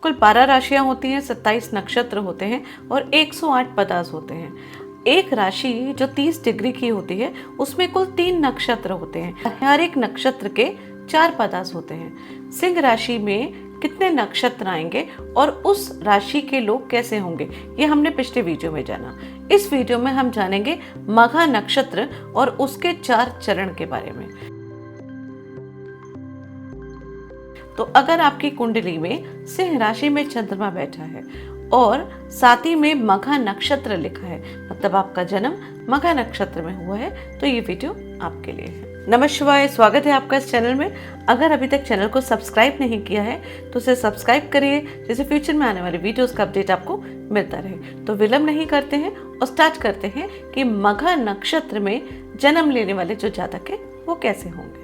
कुल 12 राशियां होती हैं, 27 नक्षत्र होते हैं और 108 पदार्थ होते हैं। एक राशि जो 30 डिग्री की होती है उसमें कुल 3 नक्षत्र होते हैं। हर एक नक्षत्र के 4 पदार्थ होते हैं। सिंह राशि में कितने नक्षत्र आएंगे और उस राशि के लोग कैसे होंगे, ये हमने पिछले वीडियो में जाना। इस वीडियो में हम जानेंगे मघा नक्षत्र और उसके 4 चरण के बारे में। तो अगर आपकी कुंडली में सिंह राशि में चंद्रमा बैठा है और साथ ही में मघा नक्षत्र लिखा है, मतलब आपका जन्म मघा नक्षत्र में हुआ है, तो ये वीडियो आपके लिए है। नमः शिवाय, स्वागत है आपका इस चैनल में। अगर अभी तक चैनल को सब्सक्राइब नहीं किया है तो उसे सब्सक्राइब करिए, जिससे फ्यूचर में आने वाली वीडियोस का अपडेट आपको मिलता रहे। तो विलंब नहीं करते हैं और स्टार्ट करते हैं कि मघा नक्षत्र में जन्म लेने वाले जो जातक है वो कैसे होंगे।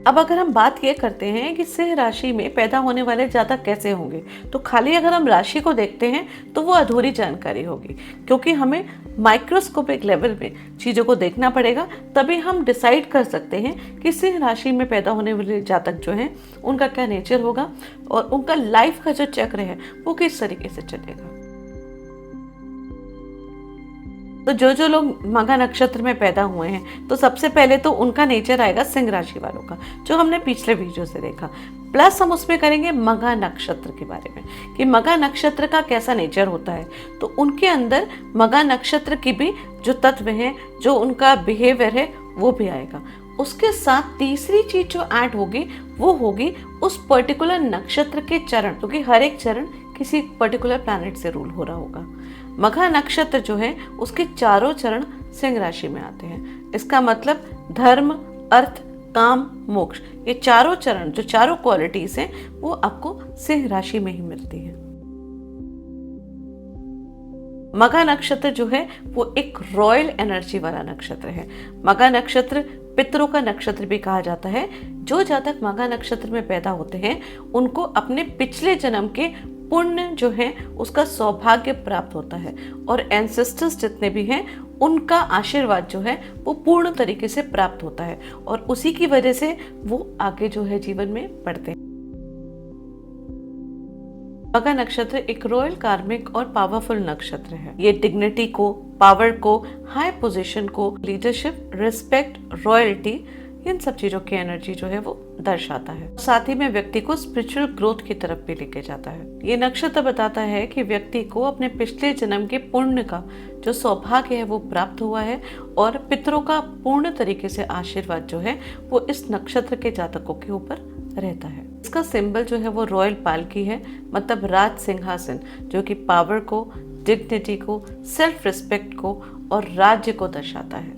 अब अगर हम बात ये करते हैं कि सिंह राशि में पैदा होने वाले जातक कैसे होंगे, तो खाली अगर हम राशि को देखते हैं तो वो अधूरी जानकारी होगी, क्योंकि हमें माइक्रोस्कोपिक लेवल में चीज़ों को देखना पड़ेगा, तभी हम डिसाइड कर सकते हैं कि सिंह राशि में पैदा होने वाले जातक जो हैं उनका क्या नेचर होगा और उनका लाइफ का जो चक्र है वो किस तरीके से चलेगा। तो जो लोग मघा नक्षत्र में पैदा हुए हैं, तो सबसे पहले तो उनका नेचर आएगा सिंह राशि वालों का, जो हमने पिछले वीडियो से देखा। प्लस हम उसमें करेंगे मघा नक्षत्र के बारे में कि मघा नक्षत्र का कैसा नेचर होता है। तो उनके अंदर मघा नक्षत्र की भी जो तत्व हैं, जो उनका बिहेवियर है, वो भी आएगा। उसके साथ तीसरी चीज जो ऐड होगी वो होगी उस पर्टिकुलर नक्षत्र के चरण, क्योंकि हर एक चरण किसी पर्टिकुलर प्लैनेट से रूल हो रहा होगा। मघा नक्षत्र जो है उसके चारों चरण सिंह राशि में आते हैं। इसका मतलब धर्म, अर्थ, काम, मोक्ष, ये चारों चरण, जो चारों क्वालिटीज हैं, वो आपको सिंह राशि में ही मिलती है। मघा नक्षत्र जो है वो एक रॉयल एनर्जी वाला नक्षत्र है। मघा नक्षत्र पितरों का नक्षत्र भी कहा जाता है। जो जातक मघा नक्षत्र में पैदा होते हैं उनको अपने पिछले जन्म के पुण्य जो है उसका सौभाग्य प्राप्त होता है और एंसेस्टर्स जितने भी हैं उनका आशीर्वाद जो है वो पूर्ण तरीके से प्राप्त होता है और उसी की वजह से वो आगे जो है जीवन में बढ़ते हैं। मघा नक्षत्र एक रॉयल, कार्मिक और पावरफुल नक्षत्र है। ये डिग्निटी को, पावर को, हाई पोजीशन को, लीडरशिप, रिस्पेक्ट, रॉयल्टी, इन सब चीजों की एनर्जी जो है वो दर्शाता है। साथ ही में व्यक्ति को स्पिरिचुअल ग्रोथ की तरफ भी लेके जाता है। ये नक्षत्र बताता है कि व्यक्ति को अपने पिछले जन्म के पुण्य का जो सौभाग्य है वो प्राप्त हुआ है और पितरों का पूर्ण तरीके से आशीर्वाद जो है वो इस नक्षत्र के जातकों के ऊपर रहता है। इसका सिंबल जो है वो रॉयल पालकी है, मतलब राज सिंहासन, जो कि पावर को, डिग्निटी को, सेल्फ रिस्पेक्ट को और राज्य को दर्शाता है।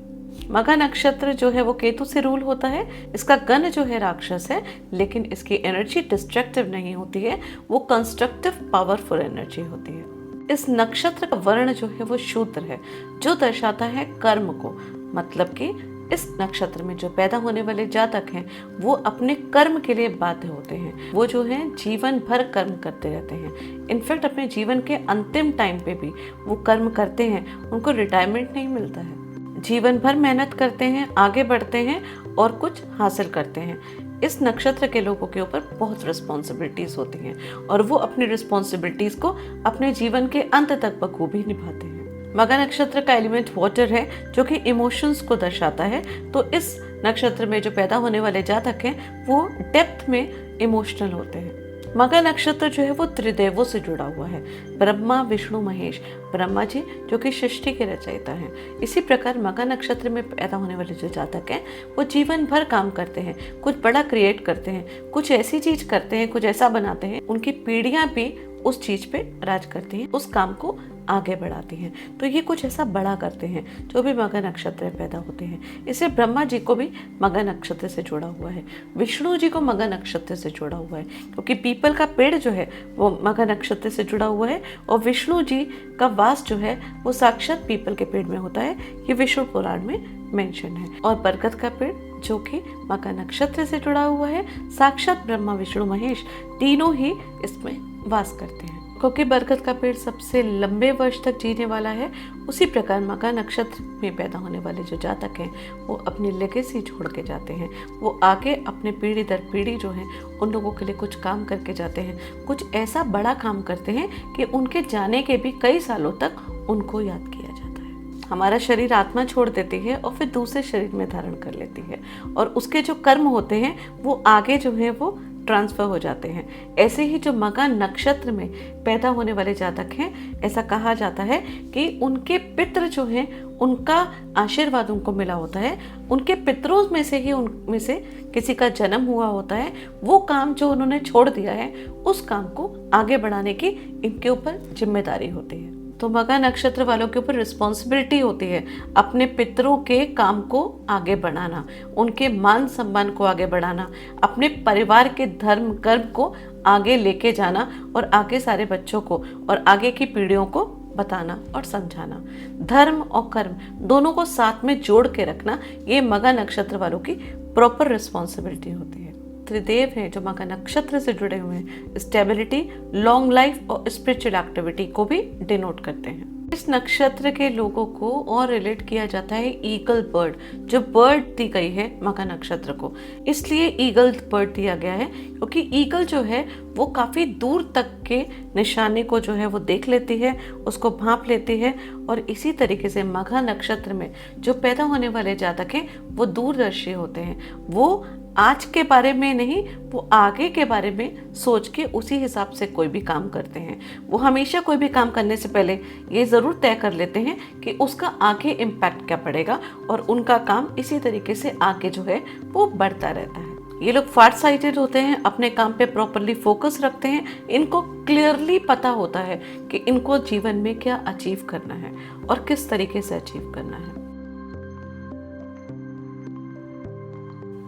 मघा नक्षत्र जो है वो केतु से रूल होता है। इसका गण जो है राक्षस है, लेकिन इसकी एनर्जी डिस्ट्रक्टिव नहीं होती है, वो कंस्ट्रक्टिव पावरफुल एनर्जी होती है। इस नक्षत्र का वर्ण जो है वो शूद्र है, जो दर्शाता है कर्म को, मतलब कि इस नक्षत्र में जो पैदा होने वाले जातक हैं वो अपने कर्म के लिए बाध्य होते हैं। वो जो है जीवन भर कर्म करते रहते हैं। इनफैक्ट अपने जीवन के अंतिम टाइम पे भी वो कर्म करते हैं, उनको रिटायरमेंट नहीं मिलता है। जीवन भर मेहनत करते हैं, आगे बढ़ते हैं और कुछ हासिल करते हैं। इस नक्षत्र के लोगों के ऊपर बहुत रिस्पॉन्सिबिलिटीज होती हैं और वो अपनी रिस्पॉन्सिबिलिटीज को अपने जीवन के अंत तक बखूबी निभाते हैं। मघा नक्षत्र का एलिमेंट वाटर है, जो कि इमोशंस को दर्शाता है। तो इस नक्षत्र में जो पैदा होने वाले जातक हैं वो डेप्थ में इमोशनल होते हैं। मघा नक्षत्र जो है वो त्रिदेवों से जुड़ा हुआ है, ब्रह्मा, विष्णु, महेश। ब्रह्मा जी जो कि सृष्टि के रचयिता हैं। इसी प्रकार मघा नक्षत्र में पैदा होने वाले जो जातक हैं वो जीवन भर काम करते हैं, कुछ बड़ा क्रिएट करते हैं, कुछ ऐसी चीज करते हैं, कुछ ऐसा बनाते हैं, उनकी पीढ़ियां भी उस चीज पे राज करती हैं, उस काम को आगे बढ़ाती हैं। तो ये कुछ ऐसा बड़ा करते हैं जो भी मघा नक्षत्र में पैदा होते हैं। इसे ब्रह्मा जी को भी मघा नक्षत्र से जोड़ा हुआ है, विष्णु जी को मघा नक्षत्र से जोड़ा हुआ है, क्योंकि पीपल का पेड़ जो है वो मघा नक्षत्र से जुड़ा हुआ है और विष्णु जी का वास जो है वो साक्षात पीपल के पेड़ में होता है। ये विष्णु पुराण में मेंशन है। और बरगद का पेड़ जो कि मघा नक्षत्र से जुड़ा हुआ है, साक्षात ब्रह्मा, विष्णु, महेश तीनों ही इसमें वास करते हैं। क्योंकि बरगद का पेड़ सबसे लंबे वर्ष तक जीने वाला है, उसी प्रकार मघा नक्षत्र में पैदा होने वाले जो जातक हैं वो अपनी लेगेसी छोड़ के जाते हैं। वो आगे अपने पीढ़ी दर पीढ़ी जो है उन लोगों के लिए कुछ काम करके जाते हैं, कुछ ऐसा बड़ा काम करते हैं कि उनके जाने के भी कई सालों तक उनको याद किया जाता है। हमारा शरीर आत्मा छोड़ देती है और फिर दूसरे शरीर में धारण कर लेती है, और उसके जो कर्म होते हैं वो आगे जो है वो ट्रांसफर हो जाते हैं। ऐसे ही जो मघा नक्षत्र में पैदा होने वाले जातक हैं, ऐसा कहा जाता है कि उनके पितृ जो हैं उनका आशीर्वाद उनको मिला होता है, उनके पितरों में से ही उनमें से किसी का जन्म हुआ होता है। वो काम जो उन्होंने छोड़ दिया है उस काम को आगे बढ़ाने की इनके ऊपर जिम्मेदारी होती है। तो मघा नक्षत्र वालों के ऊपर रिस्पॉन्सिबिलिटी होती है अपने पितरों के काम को आगे बढ़ाना, उनके मान सम्मान को आगे बढ़ाना, अपने परिवार के धर्म कर्म को आगे लेके जाना और आगे सारे बच्चों को और आगे की पीढ़ियों को बताना और समझाना। धर्म और कर्म दोनों को साथ में जोड़ के रखना, ये मघा नक्षत्र वालों की प्रॉपर रिस्पॉन्सिबिलिटी होती है। त्रिदेव हैं जो मघा नक्षत्र से जुड़े हुए हैं, स्टेबिलिटी, लॉन्ग लाइफ और स्पिरिचुअल एक्टिविटी को भी डिनोट करते हैं। इस नक्षत्र के लोगों को और रिलेट किया जाता है ईगल बर्ड, जो बर्ड दी गई है मघा नक्षत्र को, इसलिए ईगल बर्ड दिया गया है क्योंकि ईगल जो है वो काफी दूर तक के निशाने को जो है वो देख लेती है, उसको भांप लेती है, और इसी तरीके से मघा नक्षत्र में जो पैदा होने वाले जातक हैं वो दूरदर्शी होते हैं। वो आज के बारे में नहीं, वो आगे के बारे में सोच के उसी हिसाब से कोई भी काम करते हैं। वो हमेशा कोई भी काम करने से पहले ये ज़रूर तय कर लेते हैं कि उसका आगे इम्पैक्ट क्या पड़ेगा, और उनका काम इसी तरीके से आगे जो है वो बढ़ता रहता है। ये लोग फार साइटेड होते हैं, अपने काम पे प्रॉपरली फोकस रखते हैं, इनको क्लियरली पता होता है कि इनको जीवन में क्या अचीव करना है और किस तरीके से अचीव करना है।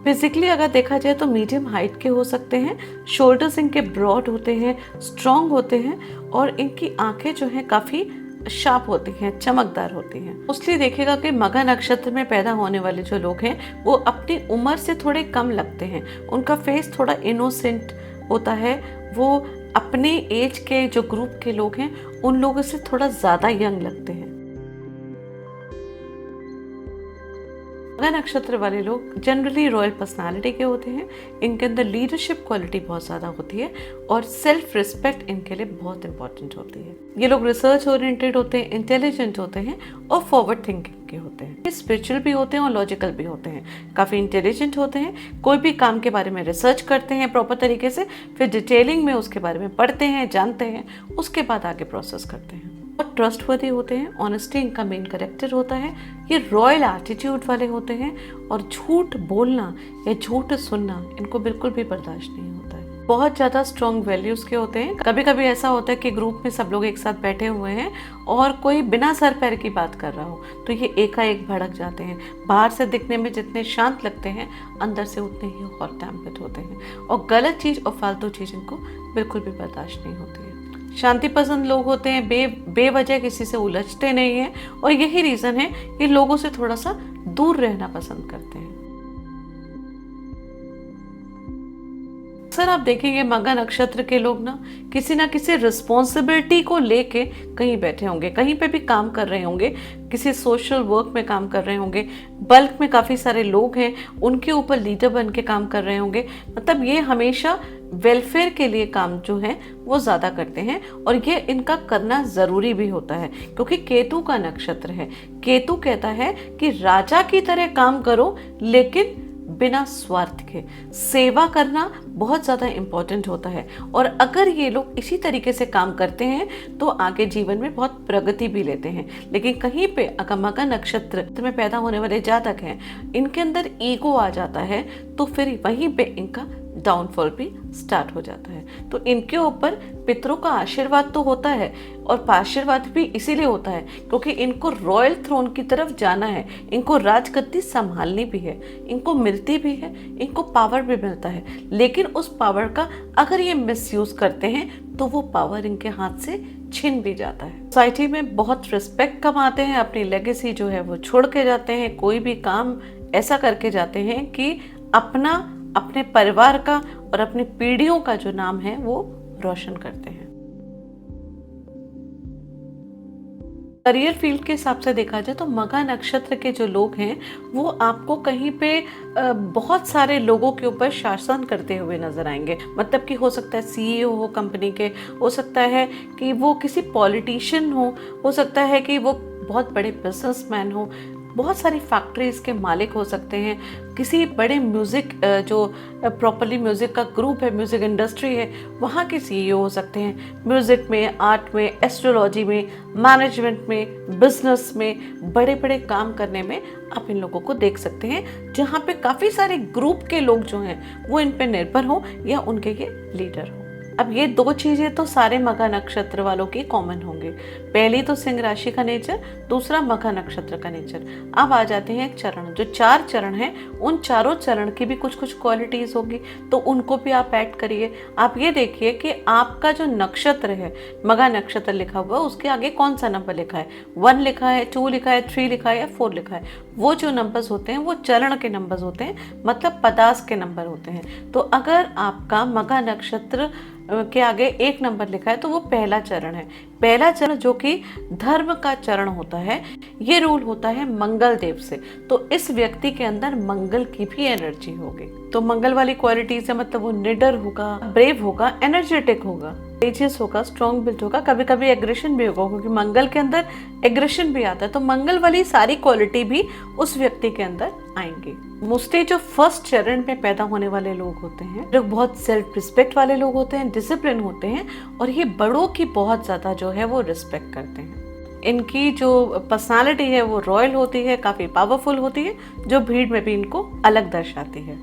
फिजिकली अगर देखा जाए तो मीडियम हाइट के हो सकते हैं, शोल्डर्स इनके ब्रॉड होते हैं, स्ट्रॉन्ग होते हैं, और इनकी आंखें जो हैं काफ़ी शार्प होती हैं, चमकदार होती हैं। उसलिए देखिएगा कि मघा नक्षत्र में पैदा होने वाले जो लोग हैं वो अपनी उम्र से थोड़े कम लगते हैं, उनका फेस थोड़ा इनोसेंट होता है, वो अपने एज के जो ग्रुप के लोग हैं उन लोगों से थोड़ा ज़्यादा यंग लगते हैं। मघा नक्षत्र वाले लोग जनरली रॉयल पर्सनालिटी के होते हैं, इनके अंदर लीडरशिप क्वालिटी बहुत ज़्यादा होती है और सेल्फ रिस्पेक्ट इनके लिए बहुत इंपॉर्टेंट होती है। ये लोग रिसर्च ओरिएंटेड होते हैं, इंटेलिजेंट होते हैं और फॉरवर्ड थिंकिंग के होते हैं। स्पिरिचुअल भी होते हैं और लॉजिकल भी होते हैं, काफ़ी इंटेलिजेंट होते हैं, कोई भी काम के बारे में रिसर्च करते हैं प्रॉपर तरीके से, फिर डिटेलिंग में उसके बारे में पढ़ते हैं, जानते हैं, उसके बाद आगे प्रोसेस करते हैं। और ट्रस्टवर्दी होते हैं, ऑनेस्टी इनका मेन कैरेक्टर होता है, ये रॉयल एटीट्यूड वाले होते हैं, और झूठ बोलना या झूठ सुनना इनको बिल्कुल भी बर्दाश्त नहीं होता है। बहुत ज़्यादा स्ट्रॉन्ग वैल्यूज़ के होते हैं। कभी कभी ऐसा होता है कि ग्रुप में सब लोग एक साथ बैठे हुए हैं और कोई बिना सर पैर की बात कर रहा हो तो ये एकाएक भड़क जाते हैं। बाहर से दिखने में जितने शांत लगते हैं अंदर से उतने ही हॉट टेम्पर्ड होते हैं, और गलत चीज़ और फालतू चीज़ इनको बिल्कुल भी बर्दाश्त नहीं होती है। शांति पसंद लोग होते हैं, बेवजह किसी से उलझते नहीं हैं, और यही रीज़न है कि लोगों से थोड़ा सा दूर रहना पसंद करते हैं। अक्सर आप देखेंगे मघा नक्षत्र के लोग ना किसी रिस्पॉन्सिबिलिटी को लेके कहीं बैठे होंगे, कहीं पे भी काम कर रहे होंगे, किसी सोशल वर्क में काम कर रहे होंगे, बल्क में काफ़ी सारे लोग हैं उनके ऊपर लीडर बन के काम कर रहे होंगे। मतलब ये हमेशा वेलफेयर के लिए काम जो है वो ज़्यादा करते हैं, और ये इनका करना ज़रूरी भी होता है क्योंकि केतु का नक्षत्र है। केतु कहता है कि राजा की तरह काम करो लेकिन बिना स्वार्थ के। सेवा करना बहुत ज़्यादा इम्पोर्टेंट होता है, और अगर ये लोग इसी तरीके से काम करते हैं तो आगे जीवन में बहुत प्रगति भी लेते हैं। लेकिन कहीं पे अगर मघा नक्षत्र में पैदा होने वाले जातक हैं, इनके अंदर ईगो आ जाता है तो फिर वहीं पे इनका डाउनफॉल भी स्टार्ट हो जाता है। तो इनके ऊपर पितरों का आशीर्वाद तो होता है, और आशीर्वाद भी इसीलिए होता है क्योंकि इनको रॉयल थ्रोन की तरफ जाना है, इनको राजगद्दी संभालनी भी है, इनको मिलती भी है, इनको पावर भी मिलता है। लेकिन उस पावर का अगर ये मिसयूज करते हैं तो वो पावर इनके हाथ से छिन भी जाता है। सोसाइटी में बहुत रिस्पेक्ट कमाते हैं, अपनी लेगेसी जो है वो छोड़ के जाते हैं, कोई भी काम ऐसा करके जाते हैं कि अपने परिवार का और अपनी पीढ़ियों का जो नाम है वो रोशन करते हैं। करियर फील्ड के हिसाब से देखा जाए तो मघा नक्षत्र के जो लोग हैं वो आपको कहीं पे बहुत सारे लोगों के ऊपर शासन करते हुए नजर आएंगे। मतलब कि हो सकता है सीईओ हो कंपनी के, हो सकता है कि वो किसी पॉलिटिशियन हो सकता है कि वो बहुत बड़े बिजनेसमैन हो, बहुत सारी फैक्ट्रीज के मालिक हो सकते हैं, किसी बड़े म्यूज़िक जो प्रॉपरली म्यूज़िक का ग्रुप है, म्यूज़िक इंडस्ट्री है, वहाँ के सीईओ हो सकते हैं। म्यूज़िक में, आर्ट में, एस्ट्रोलॉजी में, मैनेजमेंट में, बिजनेस में बड़े बड़े काम करने में आप इन लोगों को देख सकते हैं, जहाँ पे काफ़ी सारे ग्रुप के लोग जो हैं वो इन पे निर्भर हों या उनके ये लीडर हों। अब ये दो चीजें तो सारे मघा नक्षत्र वालों की कॉमन होंगे। पहली तो सिंह राशि का नेचर, दूसरा मघा नक्षत्र का नेचर। अब आ जाते हैं एक चरण, जो 4 चरण हैं उन चारों चरण की भी कुछ कुछ क्वालिटीज होगी, तो उनको भी आप ऐड करिए। आप ये देखिए कि आपका जो नक्षत्र है, मघा नक्षत्र लिखा हुआ, उसके आगे कौन सा नंबर लिखा है, 1 लिखा है, 2 लिखा है, 3 लिखा है या 4 लिखा है। वो जो नंबर्स होते हैं वो चरण के नंबर्स होते हैं, मतलब पदार्थ के नंबर होते हैं। तो अगर आपका मघा नक्षत्र के आगे 1 नंबर लिखा है तो वो पहला चरण है। पहला चरण जो कि धर्म का चरण होता है, ये रूल होता है मंगल देव से, तो इस व्यक्ति के अंदर मंगल की भी एनर्जी होगी। तो मंगल वाली क्वालिटीज है, मतलब वो निडर होगा, ब्रेव होगा, एनर्जेटिक होगा, तेजस होगा, स्ट्रॉन्ग बिल्ड होगा, कभी कभी एग्रेशन भी होगा, क्योंकि मंगल के अंदर एग्रेशन भी आता है। तो मंगल वाली सारी क्वालिटी भी उस व्यक्ति के अंदर आएंगी। मोस्टली जो फर्स्ट चरण में पैदा होने वाले लोग होते हैं, जो बहुत सेल्फ रिस्पेक्ट वाले लोग होते हैं, डिसिप्लिन होते हैं, और ये बड़ों की बहुत ज्यादा जो है वो रिस्पेक्ट करते हैं। इनकी जो पर्सनालिटी है वो रॉयल होती है, काफी पावरफुल होती है, जो भीड़ में भी इनको अलग दर्शाती है।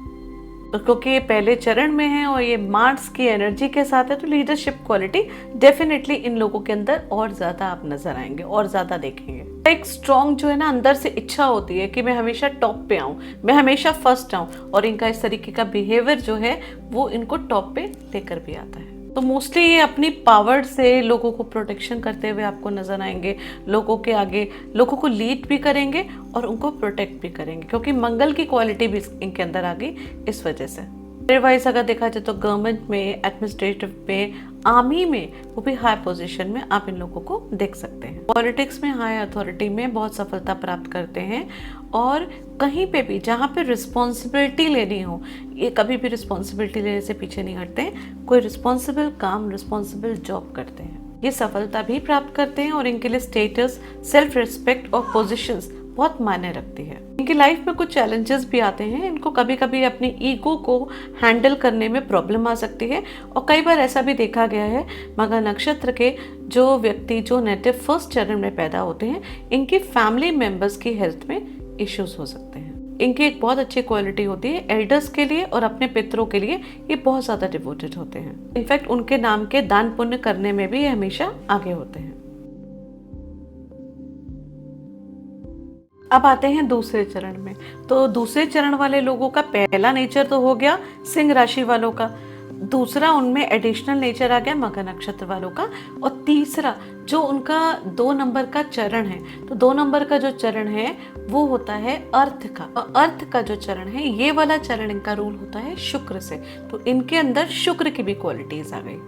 तो क्योंकि ये पहले चरण में है और ये मार्स की एनर्जी के साथ है, तो लीडरशिप क्वालिटी डेफिनेटली इन लोगों के अंदर और ज्यादा आप नजर आएंगे और ज्यादा देखेंगे। एक स्ट्रॉन्ग जो है ना अंदर से इच्छा होती है कि मैं हमेशा टॉप पे आऊं, मैं हमेशा फर्स्ट आऊं, और इनका इस तरीके का बिहेवियर जो है वो इनको टॉप पे लेकर भी आता है। तो मोस्टली ये अपनी पावर से लोगों को प्रोटेक्शन करते हुए आपको नजर आएंगे, लोगों के आगे लोगों को लीड भी करेंगे और उनको प्रोटेक्ट भी करेंगे, क्योंकि मंगल की क्वालिटी भी इनके अंदर आ गई इस वजह से। वाइज अगर देखा जाए तो गवर्नमेंट में, एडमिनिस्ट्रेटिव में, आर्मी में, वो भी हाई पोजीशन में आप इन लोगों को देख सकते हैं। पॉलिटिक्स में, हाई अथॉरिटी में बहुत सफलता प्राप्त करते हैं, और कहीं पे भी जहाँ पे रिस्पॉन्सिबिलिटी लेनी हो, ये कभी भी रिस्पॉन्सिबिलिटी लेने से पीछे नहीं हटते हैं। कोई रिस्पॉन्सिबल काम, रिस्पॉन्सिबल जॉब करते हैं, ये सफलता भी प्राप्त करते हैं, और इनके लिए स्टेटस, सेल्फ रिस्पेक्ट और पोजिशंस बहुत मायने रखती है। इनकी लाइफ में कुछ चैलेंजेस भी आते हैं, इनको कभी कभी अपनी ईगो को हैंडल करने में प्रॉब्लम आ सकती है, और कई बार ऐसा भी देखा गया है मघा नक्षत्र के जो व्यक्ति जो नेटिव फर्स्ट चरण में पैदा होते हैं, इनकी फैमिली मेंबर्स की हेल्थ में इश्यूज हो सकते हैं। इनकी एक बहुत अच्छी क्वालिटी होती है, एल्डर्स के लिए और अपने पितरों के लिए ये बहुत ज्यादा डिवोटेड होते हैं। इनफैक्ट उनके नाम के दान पुण्य करने में भी ये हमेशा आगे होते हैं। अब आते हैं दूसरे चरण में। तो दूसरे चरण वाले लोगों का पहला नेचर तो हो गया सिंह राशि वालों का, दूसरा उनमें एडिशनल नेचर आ गया मघा नक्षत्र वालों का, और तीसरा जो उनका 2 नंबर का चरण है, तो 2 नंबर का जो चरण है वो होता है अर्थ का, और अर्थ का जो चरण है, ये वाला चरण इनका रूल होता है शुक्र से, तो इनके अंदर शुक्र की भी क्वालिटीज आ गई।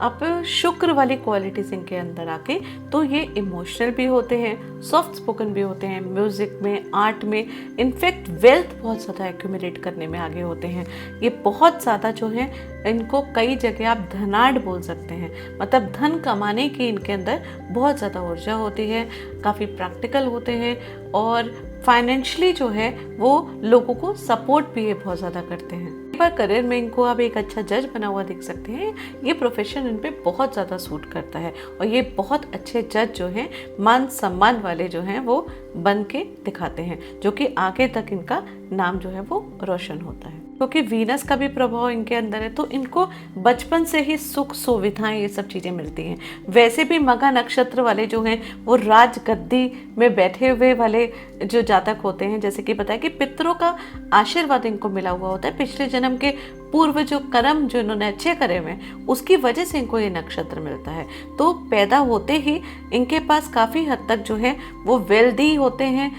अब शुक्र वाली क्वालिटीज इनके अंदर आके तो ये इमोशनल भी होते हैं, सॉफ्ट स्पोकन भी होते हैं, म्यूजिक में, आर्ट में, इनफैक्ट वेल्थ बहुत ज़्यादा एक्यूमुलेट करने में आगे होते हैं। ये बहुत ज़्यादा जो है, इनको कई जगह आप धनाढ़ बोल सकते हैं, मतलब धन कमाने की इनके अंदर बहुत ज़्यादा ऊर्जा होती है, काफ़ी प्रैक्टिकल होते हैं, और फाइनेंशियली जो है वो लोगों को सपोर्ट भी ये बहुत ज़्यादा करते हैं। पर करियर में इनको आप एक अच्छा जज बना हुआ देख सकते हैं, ये प्रोफेशन इन पे बहुत ज़्यादा सूट करता है, और ये बहुत अच्छे जज जो हैं, मान सम्मान वाले जो हैं वो बन के दिखाते हैं, जो कि आगे तक इनका नाम जो है वो रोशन होता है। क्योंकि वीनस का भी प्रभाव इनके अंदर है, तो इनको बचपन से ही सुख सुविधाएं ये सब चीज़ें मिलती हैं। वैसे भी मघा नक्षत्र वाले जो हैं वो राजगद्दी में बैठे हुए वाले जो जातक होते हैं, जैसे कि पता है कि पितरों का आशीर्वाद इनको मिला हुआ होता है, पिछले जन्म के पूर्व जो कर्म जो इन्होंने अच्छे करे हुए हैं उसकी वजह से इनको ये नक्षत्र मिलता है। तो पैदा होते ही इनके पास काफ़ी हद तक जो है वो वेल्दी होते हैं,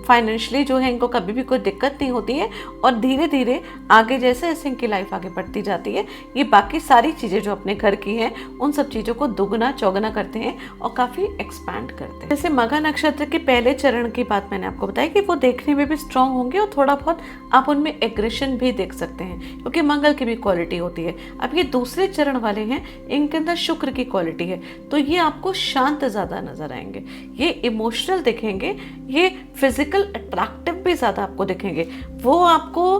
फाइनेंशियली जो है इनको कभी भी कोई दिक्कत नहीं होती है, और धीरे धीरे आगे जैसे जैसे इनकी लाइफ आगे बढ़ती जाती है ये बाकी सारी चीज़ें जो अपने घर की हैं उन सब चीज़ों को दुगना चौगुना करते हैं और काफ़ी एक्सपैंड करते हैं। जैसे मघा नक्षत्र के पहले चरण की बात मैंने आपको बताई कि वो देखने में भी स्ट्रांग होंगे और थोड़ा बहुत आप उनमें एग्रेशन भी देख सकते हैं क्योंकि मंगल की भी क्वालिटी होती है। अब ये दूसरे चरण वाले हैं, इनके अंदर शुक्र की क्वालिटी है, तो ये आपको शांत ज़्यादा नजर आएंगे, ये इमोशनल दिखेंगे, ये फिजिकल अट्रैक्टिव भी ज़्यादा आपको दिखेंगे, वो आपको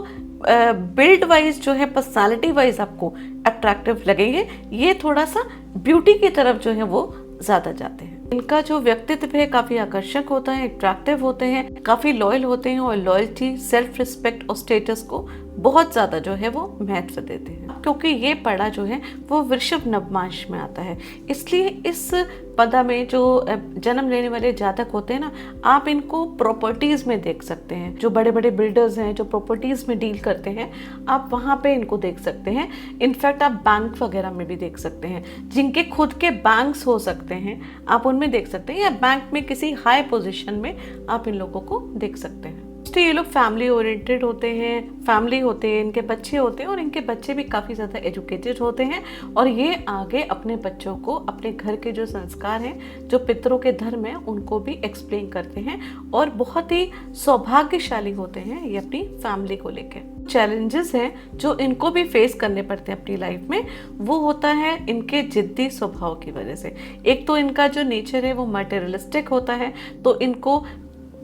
बिल्ड वाइज जो है पर्सनालिटी वाइज आपको अट्रैक्टिव लगेंगे, ये थोड़ा सा ब्यूटी की तरफ जो है वो ज़्यादा जाते हैं। इनका जो व्यक्तित्व है काफ़ी आकर्षक होता है, अट्रैक्टिव होते हैं, काफ़ी लॉयल होते हैं और लॉयल्टी, सेल्फ रिस्पेक्ट और स्टेटस को बहुत ज़्यादा जो है वो महत्व देते हैं। क्योंकि ये पड़ा जो है वो वृषभ नवमांश में आता है, इसलिए इस पदा में जो जन्म लेने वाले जातक होते हैं ना, आप इनको प्रॉपर्टीज़ में देख सकते हैं। जो बड़े बड़े बिल्डर्स हैं जो प्रॉपर्टीज़ में डील करते हैं आप वहाँ पे इनको देख सकते हैं। इनफैक्ट आप बैंक वगैरह में भी देख सकते हैं, जिनके खुद के बैंक्स हो सकते हैं आप उनमें देख सकते हैं, या बैंक में किसी हाई पोजीशन में आप इन लोगों को देख सकते हैं। तो ये लोग फैमिली ओरिएंटेड होते हैं, फैमिली होते हैं, इनके बच्चे होते हैं और इनके बच्चे भी काफ़ी ज़्यादा एजुकेटेड होते हैं, और ये आगे अपने बच्चों को अपने घर के जो संस्कार हैं, जो पितरों के धर्म हैं, उनको भी एक्सप्लेन करते हैं और बहुत ही सौभाग्यशाली होते हैं ये अपनी फैमिली को लेकर। चैलेंजेस हैं जो इनको भी फेस करने पड़ते हैं अपनी लाइफ में, वो होता है इनके जिद्दी स्वभाव की वजह से। एक तो इनका जो नेचर है वो मटेरियलिस्टिक होता है, तो इनको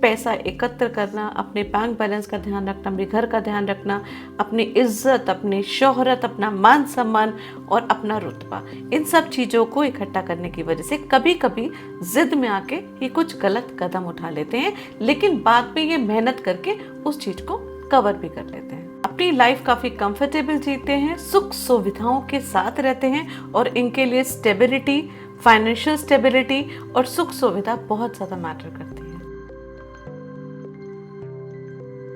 पैसा एकत्र करना, अपने बैंक बैलेंस का ध्यान रखना, अपने घर का ध्यान रखना, अपनी इज्जत, अपनी शोहरत, अपना मान सम्मान और अपना रुतबा, इन सब चीज़ों को इकट्ठा करने की वजह से कभी कभी जिद में आके ये कुछ गलत कदम उठा लेते हैं, लेकिन बाद में ये मेहनत करके उस चीज़ को कवर भी कर लेते हैं। अपनी लाइफ काफ़ी कंफर्टेबल जीते हैं, सुख सुविधाओं के साथ रहते हैं, और इनके लिए स्टेबिलिटी, फाइनेंशियल स्टेबिलिटी और सुख सुविधा बहुत ज़्यादा मैटर करती है।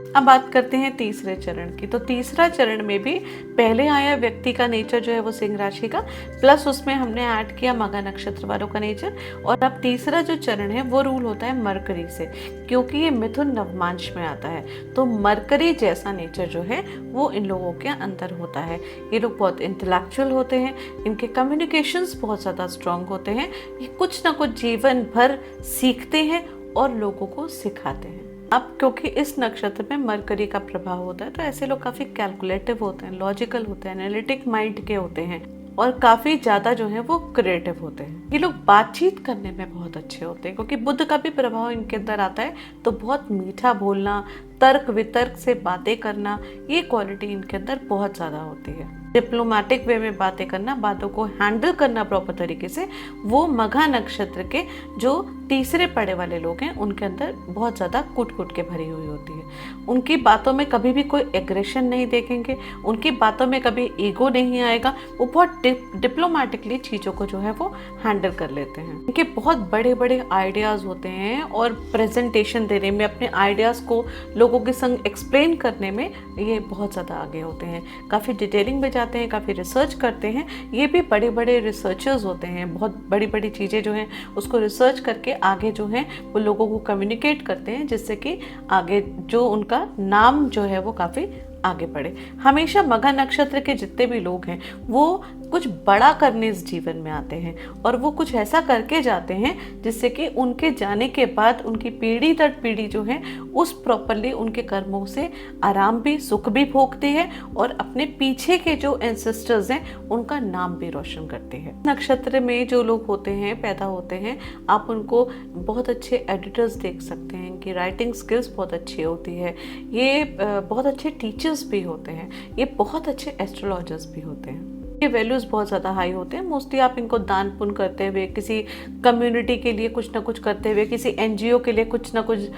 अब बात करते हैं तीसरे चरण की। तो तीसरा चरण में भी पहले आया व्यक्ति का नेचर जो है वो सिंह राशि का, प्लस उसमें हमने ऐड किया मघा नक्षत्र वालों का नेचर, और अब तीसरा जो चरण है वो रूल होता है मरकरी से, क्योंकि ये मिथुन नवमांश में आता है। तो मरकरी जैसा नेचर जो है वो इन लोगों के अंदर होता है। ये लोग बहुत इंटेलेक्चुअल होते हैं, इनके कम्युनिकेशंस बहुत ज़्यादा स्ट्रांग होते हैं, ये कुछ ना कुछ जीवन भर सीखते हैं और लोगों को सिखाते हैं। अब क्योंकि इस नक्षत्र में मरकरी का प्रभाव होता है, तो ऐसे लोग काफ़ी कैलकुलेटिव होते हैं, लॉजिकल होते हैं, एनालिटिक माइंड के होते हैं, और काफ़ी ज़्यादा जो है वो क्रिएटिव होते हैं। ये लोग बातचीत करने में बहुत अच्छे होते हैं, क्योंकि बुध का भी प्रभाव इनके अंदर आता है, तो बहुत मीठा बोलना, तर्क वितर्क से बातें करना, ये क्वालिटी इनके अंदर बहुत ज़्यादा होती है। डिप्लोमेटिक वे में बातें करना, बातों को हैंडल करना प्रॉपर तरीके से, वो मघा नक्षत्र के जो तीसरे पड़े वाले लोग हैं उनके अंदर बहुत ज़्यादा कुट कुट के भरी हुई होती है। उनकी बातों में कभी भी कोई एग्रेशन नहीं देखेंगे, उनकी बातों में कभी ईगो नहीं आएगा, वो बहुत डिप्लोमेटिकली चीज़ों को जो है वो हैंडल कर लेते हैं। इनके बहुत बड़े बड़े आइडियाज़ होते हैं और प्रेजेंटेशन देने में, अपने आइडियाज़ को लोगों के संग एक्सप्लेन करने में ये बहुत ज़्यादा आगे होते हैं। काफ़ी डिटेलिंग में जाते हैं, काफ़ी रिसर्च करते हैं, ये भी बड़े बड़े रिसर्चर्स होते हैं, बहुत बड़ी बड़ी चीज़ें जो हैं उसको रिसर्च करके आगे जो है वो लोगों को कम्युनिकेट करते हैं, जिससे कि आगे जो उनका नाम जो है वो काफ़ी आगे बढ़े। हमेशा मघा नक्षत्र के जितने भी लोग हैं वो कुछ बड़ा करने इस जीवन में आते हैं, और वो कुछ ऐसा करके जाते हैं जिससे कि उनके जाने के बाद उनकी पीढ़ी दर पीढ़ी जो है उस प्रॉपरली उनके कर्मों से आराम भी, सुख भी भोगती है, और अपने पीछे के जो एंसेस्टर्स हैं उनका नाम भी रोशन करते हैं। नक्षत्र में जो लोग होते हैं, पैदा होते हैं, आप उनको बहुत अच्छे एडिटर्स देख सकते हैं, इनकी राइटिंग स्किल्स बहुत अच्छी होती है, ये बहुत अच्छे टीचर्स भी होते हैं, ये बहुत अच्छे एस्ट्रोलॉजर्स भी होते हैं। ये वैल्यूज बहुत ज़्यादा हाई होते हैं। मोस्टली आप इनको दान पुण्य करते हुए, किसी कम्युनिटी के लिए कुछ ना कुछ करते हुए, किसी एनजीओ के लिए कुछ ना कुछ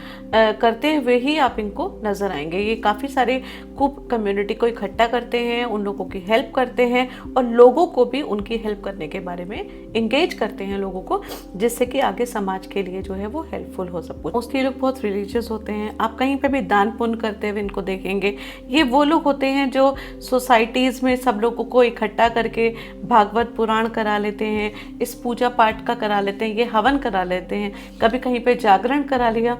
करते हुए ही आप इनको नजर आएंगे। ये काफ़ी सारे खूब कम्युनिटी को इकट्ठा करते हैं, उन लोगों की हेल्प करते हैं और लोगों को भी उनकी हेल्प करने के बारे में इंगेज करते हैं लोगों को, जिससे कि आगे समाज के लिए जो है वो हेल्पफुल हो सब कुछ। मोस्टली लोग बहुत रिलीजियस होते हैं। आप कहीं पे भी दान पुण्य करते हुए इनको देखेंगे। ये वो लोग होते हैं जो सोसाइटीज़ में सब लोगों को इकट्ठा करके भागवत पुराण करा लेते हैं, इस पूजा पाठ का करा लेते हैं, ये हवन करा लेते हैं, कभी कहीं पे जागरण करा लिया,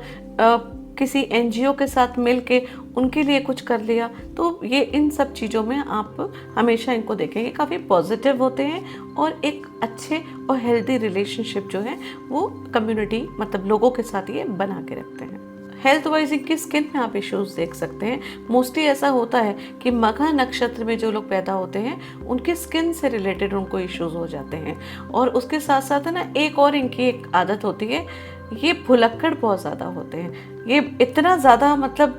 किसी एनजीओ के साथ मिलके उनके लिए कुछ कर लिया। तो ये इन सब चीज़ों में आप हमेशा इनको देखेंगे काफ़ी पॉजिटिव होते हैं और एक अच्छे और हेल्दी रिलेशनशिप जो है वो कम्युनिटी मतलब लोगों के साथ ये बना के रखते हैं। हेल्थ वाइज इनकी स्किन में आप इश्यूज देख सकते हैं। मोस्टली ऐसा होता है कि मघा नक्षत्र में जो लोग पैदा होते हैं उनकी स्किन से रिलेटेड उनको इश्यूज हो जाते हैं। और उसके साथ साथ है ना, एक और इनकी एक आदत होती है, ये भुलक्कड़ बहुत ज़्यादा होते हैं। ये इतना ज़्यादा मतलब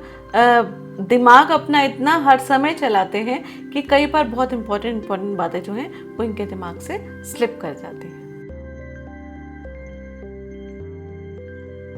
दिमाग अपना इतना हर समय चलाते हैं कि कई बार बहुत इंपॉर्टेंट बातें जो हैं वो इनके दिमाग से स्लिप कर जाती हैं।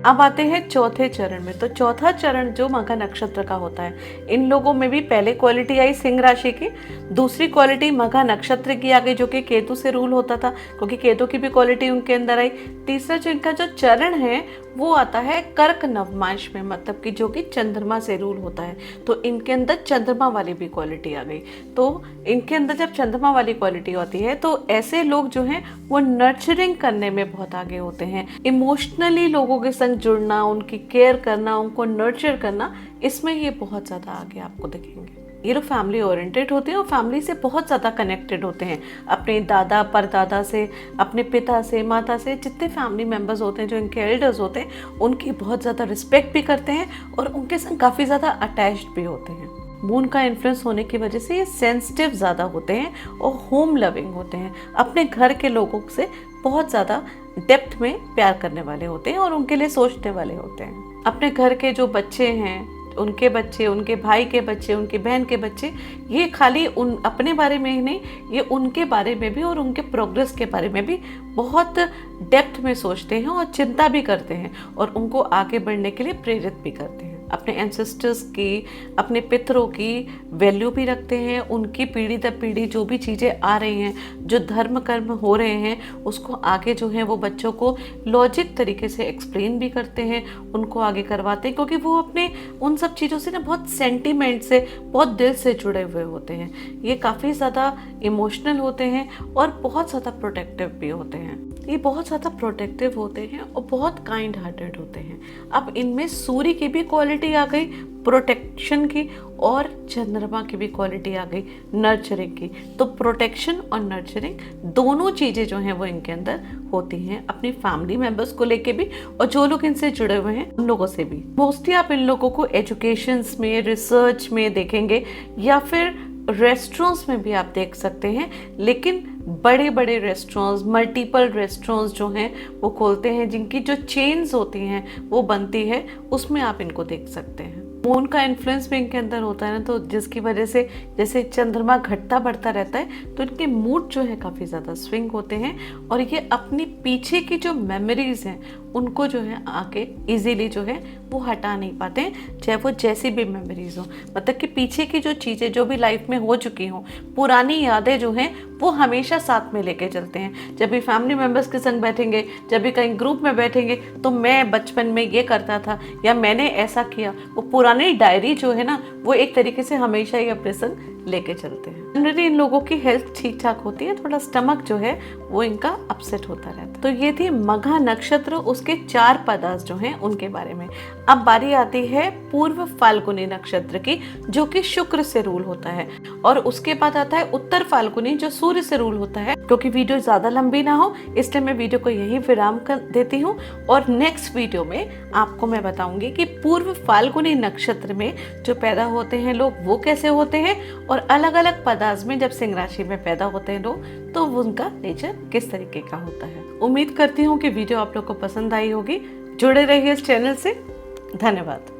अब आते हैं चौथे चरण में। तो चौथा चरण जो मघा नक्षत्र का होता है, इन लोगों में भी पहले क्वालिटी आई सिंह राशि की, दूसरी क्वालिटी मघा नक्षत्र की आ गई जो कि केतु से रूल होता था, क्योंकि केतु की भी क्वालिटी उनके अंदर आई। तीसरा जो इनका जो चरण है वो आता है कर्क नवमांश में, मतलब कि जो कि चंद्रमा से रूल होता है। तो इनके अंदर चंद्रमा वाली भी क्वालिटी आ गई। तो इनके अंदर जब चंद्रमा वाली क्वालिटी होती है तो ऐसे लोग जो हैं वो नर्चरिंग करने में बहुत आगे होते हैं। इमोशनली लोगों के संग जुड़ना, उनकी केयर करना, उनको नर्चर करना, इसमें ये बहुत ज़्यादा आगे आपको दिखेंगे। ये लोग फैमिली ओरिएंटेड होते हैं और फैमिली से बहुत ज़्यादा कनेक्टेड होते हैं, अपने दादा परदादा से, अपने पिता से, माता से, जितने फैमिली मेम्बर्स होते हैं जो इनके एल्डर्स होते हैं उनकी बहुत ज़्यादा रिस्पेक्ट भी करते हैं और उनके संग काफ़ी ज़्यादा अटैच्ड भी होते हैं। मून का इन्फ्लुएंस होने की वजह से ये सेंसिटिव ज़्यादा होते हैं और होम लविंग होते हैं। अपने घर के लोगों से बहुत ज़्यादा डेप्थ में प्यार करने वाले होते हैं और उनके लिए सोचने वाले होते हैं। अपने घर के जो बच्चे हैं, उनके बच्चे, उनके भाई के बच्चे, उनकी बहन के बच्चे, ये खाली उन अपने बारे में ही नहीं, ये उनके बारे में भी और उनके प्रोग्रेस के बारे में भी बहुत डेप्थ में सोचते हैं और चिंता भी करते हैं और उनको आगे बढ़ने के लिए प्रेरित भी करते हैं। अपने एंसेस्टर्स की, अपने पितरों की वैल्यू भी रखते हैं। उनकी पीढ़ी दर पीढ़ी जो भी चीज़ें आ रही हैं, जो धर्म कर्म हो रहे हैं, उसको आगे जो है वो बच्चों को लॉजिक तरीके से एक्सप्लेन भी करते हैं, उनको आगे करवाते हैं, क्योंकि वो अपने उन सब चीज़ों से ना बहुत सेंटीमेंट से, बहुत दिल से जुड़े हुए होते हैं। ये काफ़ी ज़्यादा इमोशनल होते हैं और बहुत ज़्यादा प्रोटेक्टिव भी होते हैं। ये बहुत ज़्यादा प्रोटेक्टिव होते हैं और बहुत काइंड हार्टेड होते हैं। अब इनमें सूर्य की भी क्वालिटी आ गई प्रोटेक्शन की और चंद्रमा की भी क्वालिटी आ गई नर्चरिंग की। तो प्रोटेक्शन और नर्चरिंग दोनों चीज़ें जो हैं वो इनके अंदर होती हैं, अपनी फैमिली मेंबर्स को लेके भी और जो लोग इनसे जुड़े हुए हैं उन लोगों से भी। मोस्टली आप इन लोगों को एजुकेशंस में, रिसर्च में देखेंगे या फिर रेस्टोरेंट्स में भी आप देख सकते हैं। लेकिन बड़े बड़े रेस्टोरेंट्स, मल्टीपल रेस्टोरेंट्स जो हैं वो खोलते हैं, जिनकी जो चेन्स होती हैं वो बनती है, उसमें आप इनको देख सकते हैं। मून का इन्फ्लुएंस भी इनके अंदर होता है ना, तो जिसकी वजह से जैसे चंद्रमा घटता बढ़ता रहता है तो इनके मूड जो है काफ़ी ज़्यादा स्विंग होते हैं और ये अपनी पीछे की जो मेमोरीज हैं उनको जो है आके इजीली जो है वो हटा नहीं पाते हैं, चाहे वो जैसी भी मेमोरीज हो। मतलब कि पीछे की जो चीज़ें जो भी लाइफ में हो चुकी हों, पुरानी यादें जो हैं वो हमेशा साथ में लेके चलते हैं। जब भी फैमिली मेम्बर्स के संग बैठेंगे, जब भी कहीं ग्रुप में बैठेंगे, तो मैं बचपन में ये करता था या मैंने ऐसा किया, वो पुरानी डायरी जो है ना वो एक तरीके से हमेशा ही अपने संग लेके चलते हैं। जनरली इन लोगों की हेल्थ ठीक ठाक होती है, थोड़ा स्टमक जो है वो इनका अपसेट होता रहता है। तो ये थी मघा नक्षत्र, उसके 4 पदार्थ जो हैं उनके बारे में। अब बारी आती है पूर्व फाल्गुनी नक्षत्र की, जो कि शुक्र से रूल होता है, और उसके बाद आता है उत्तर फाल्गुनी जो सूर्य से रूल होता है। क्योंकि वीडियो ज्यादा लंबी ना हो इसलिए मैं वीडियो को यहीं विराम कर देती हूँ और नेक्स्ट वीडियो में आपको मैं बताऊंगी कि पूर्व फाल्गुनी नक्षत्र में जो पैदा होते हैं लोग वो कैसे होते हैं और अलग अलग पदार्थ में जब सिंह राशि में पैदा होते हैं लोग तो उनका नेचर किस तरीके का होता है। उम्मीद करती हूँ कि वीडियो आप लोग को पसंद आई होगी। जुड़े रहिए इस चैनल से। धन्यवाद।